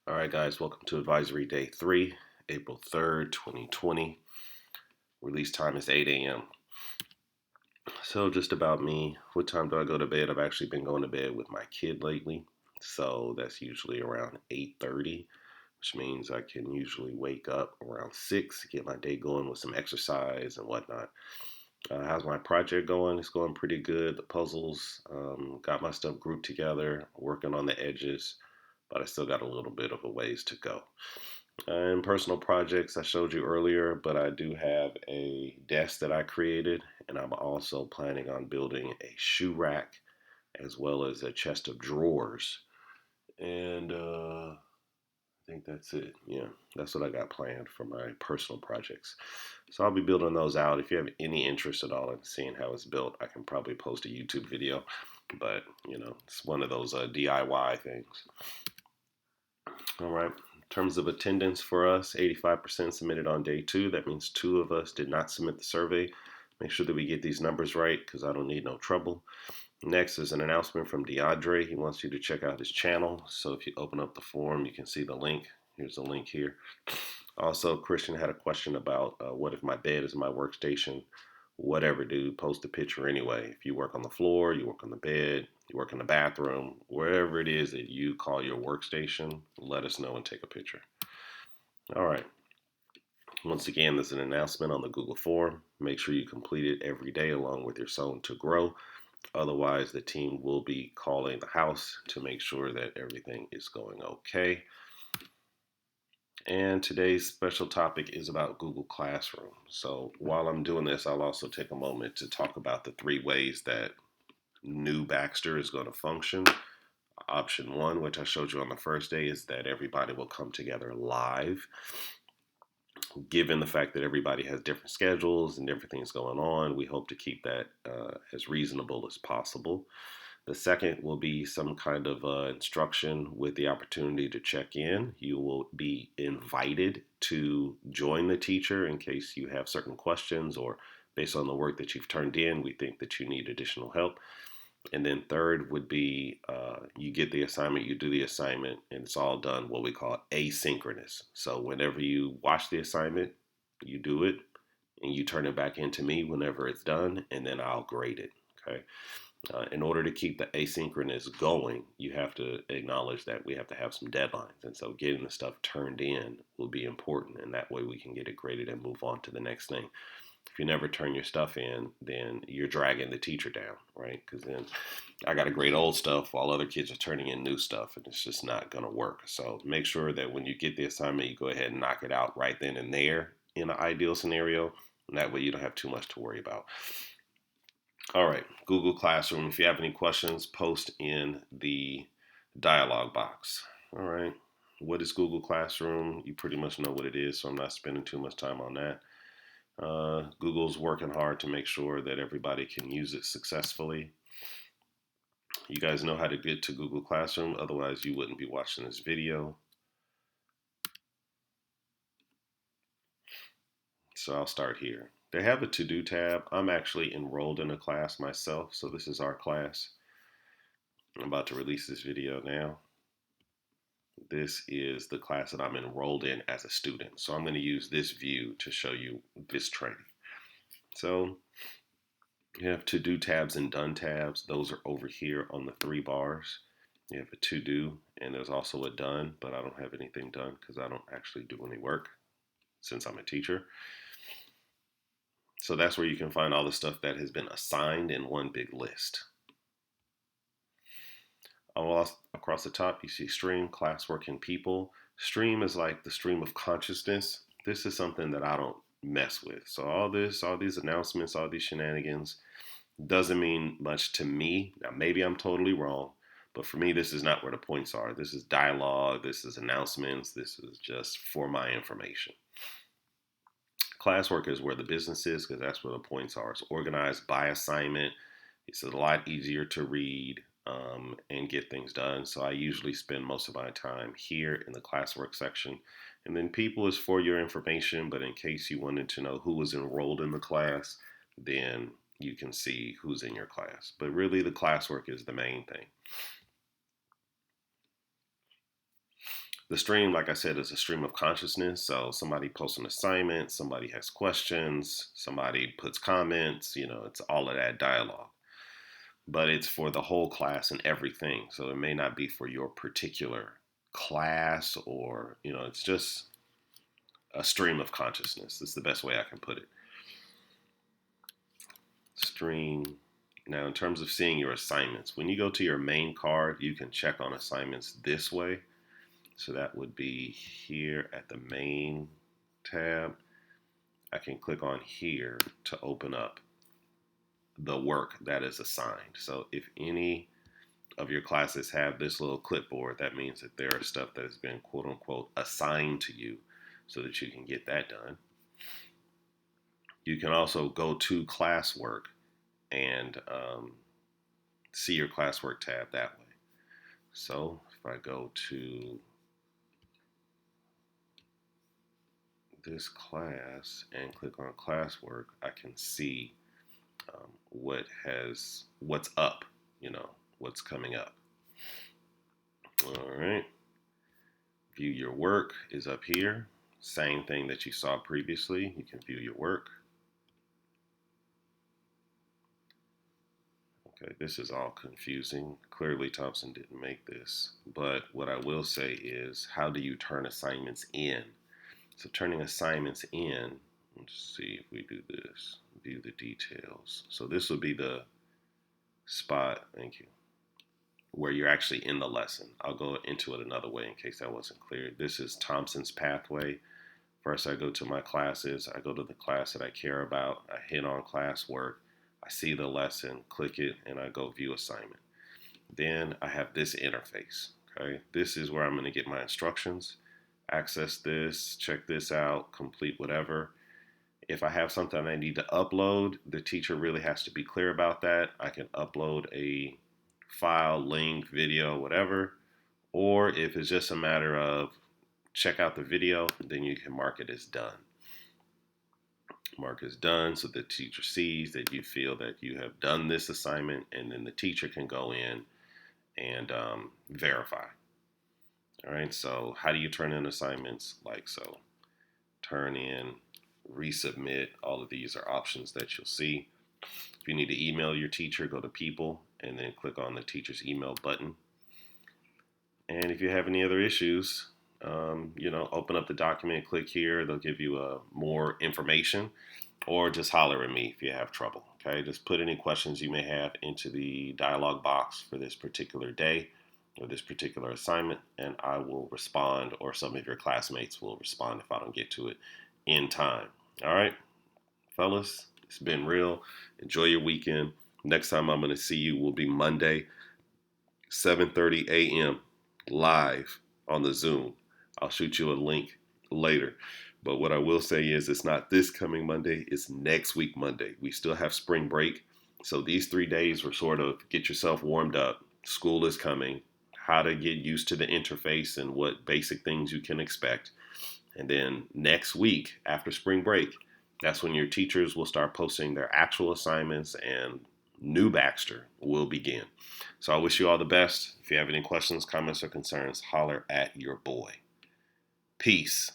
All right, guys, welcome to Advisory Day 3, April 3rd, 2020. Release time is 8 a.m. So, just about me, what time do I go to bed? I've actually been going to bed with my kid lately. So, that's usually around 8:30, which means I can usually wake up around 6, get my day going with some exercise and whatnot. How's my project going? It's going pretty good. The puzzles, got my stuff grouped together, working on the edges, but I still got a little bit of a ways to go. And personal projects I showed you earlier, but I do have a desk that I created, and I'm also planning on building a shoe rack as well as a chest of drawers. And I think that's it. Yeah, that's what I got planned for my personal projects. So I'll be building those out. If you have any interest at all in seeing how it's built, I can probably post a YouTube video. But, it's one of those DIY things. All right. In terms of attendance for us, 85% submitted on day 2. That means 2 of us did not submit the survey. Make sure that we get these numbers right because I don't need no trouble. Next is an announcement from DeAndre. He wants you to check out his channel. So if you open up the form, you can see the link. Here's the link here. Also, Christian had a question about what if my bed is my workstation? Whatever, dude, post a picture anyway. If you work on the floor, you work on the bed, you work in the bathroom, wherever it is that you call your workstation, let us know and take a picture. All right. Once again, there's an announcement on the Google form. Make sure you complete it every day along with your zone to grow. Otherwise, the team will be calling the house to make sure that everything is going okay. And today's special topic is about Google Classroom. So while I'm doing this, I'll also take a moment to talk about the 3 ways that new Baxter is going to function. Option 1, which I showed you on the first day, is that everybody will come together live. Given the fact that everybody has different schedules and different things going on, we hope to keep that as reasonable as possible. The second will be some kind of instruction with the opportunity to check in. You will be invited to join the teacher in case you have certain questions or based on the work that you've turned in, we think that you need additional help. And then third would be you get the assignment, you do the assignment, and it's all done what we call asynchronous. So whenever you watch the assignment, you do it, and you turn it back into me whenever it's done, and then I'll grade it. Okay. In order to keep the asynchronous going, you have to acknowledge that we have to have some deadlines. And so getting the stuff turned in will be important. And that way we can get it graded and move on to the next thing. If you never turn your stuff in, then you're dragging the teacher down, right? Because then I got to grade old stuff while other kids are turning in new stuff, and it's just not going to work. So make sure that when you get the assignment, you go ahead and knock it out right then and there in an ideal scenario. And that way you don't have too much to worry about. All right, Google Classroom. If you have any questions, post in the dialog box. All right, what is Google Classroom? You pretty much know what it is, so I'm not spending too much time on that. Google's working hard to make sure that everybody can use it successfully. You guys know how to get to Google Classroom, otherwise you wouldn't be watching this video. So I'll start here. They have a to-do tab. I'm actually enrolled in a class myself, so this is our class. I'm about to release this video now. This is the class that I'm enrolled in as a student. So I'm going to use this view to show you this training. So you have to-do tabs and done tabs. Those are over here on the 3 bars. You have a to-do and there's also a done, but I don't have anything done because I don't actually do any work since I'm a teacher. So that's where you can find all the stuff that has been assigned in one big list. All across the top, you see stream, classwork, and people. Stream is like the stream of consciousness. This is something that I don't mess with. So all these announcements, all these shenanigans doesn't mean much to me. Now, maybe I'm totally wrong, but for me, this is not where the points are. This is dialogue. This is announcements. This is just for my information. Classwork is where the business is because that's where the points are. It's organized by assignment. It's a lot easier to read and get things done. So I usually spend most of my time here in the classwork section. And then people is for your information, but in case you wanted to know who was enrolled in the class, then you can see who's in your class. But really the classwork is the main thing. The stream, like I said, is a stream of consciousness. So somebody posts an assignment, somebody has questions, somebody puts comments, it's all of that dialogue. But it's for the whole class and everything. So it may not be for your particular class or, it's just a stream of consciousness. That's the best way I can put it. Stream. Now, in terms of seeing your assignments, when you go to your main card, you can check on assignments this way. So that would be here at the main tab. I can click on here to open up the work that is assigned. So if any of your classes have this little clipboard, that means that there are stuff that has been quote unquote assigned to you so that you can get that done. You can also go to classwork and see your classwork tab that way. So if I go to this class and click on classwork, I can see what's up, what's coming up. All right. View your work is up here. Same thing that you saw previously. You can view your work. Okay, this is all confusing. Clearly Thompson didn't make this, but what I will say is, how do you turn assignments in? So turning assignments in, let's see if we do this, view the details. So this would be the spot, thank you, where you're actually in the lesson. I'll go into it another way in case that wasn't clear. This is Thompson's pathway. First I go to my classes, I go to the class that I care about, I hit on classwork, I see the lesson, click it, and I go view assignment. Then I have this interface, okay? This is where I'm gonna get my instructions, access this, check this out, complete whatever. If I have something I need to upload, the teacher really has to be clear about that. I can upload a file, link, video, whatever. Or if it's just a matter of check out the video, then you can mark it as done. Mark as done so the teacher sees that you feel that you have done this assignment, and then the teacher can go in and verify. All right, so how do you turn in assignments? Like so. Turn in, resubmit, all of these are options that you'll see. If you need to email your teacher, go to people and then click on the teacher's email button. And if you have any other issues, open up the document, click here, they'll give you more information, or just holler at me if you have trouble. Okay, just put any questions you may have into the dialog box for this particular day or this particular assignment, and I will respond, or some of your classmates will respond if I don't get to it in time. All right, fellas, it's been real. Enjoy your weekend. Next time I'm going to see you will be Monday, 7:30 a.m. live on the Zoom. I'll shoot you a link later. But what I will say is it's not this coming Monday, it's next week Monday. We still have spring break. So these 3 days were sort of get yourself warmed up. School is coming. How to get used to the interface and what basic things you can expect. And then next week after spring break, that's when your teachers will start posting their actual assignments and new Baxter will begin. So I wish you all the best. If you have any questions, comments, or concerns, holler at your boy. Peace.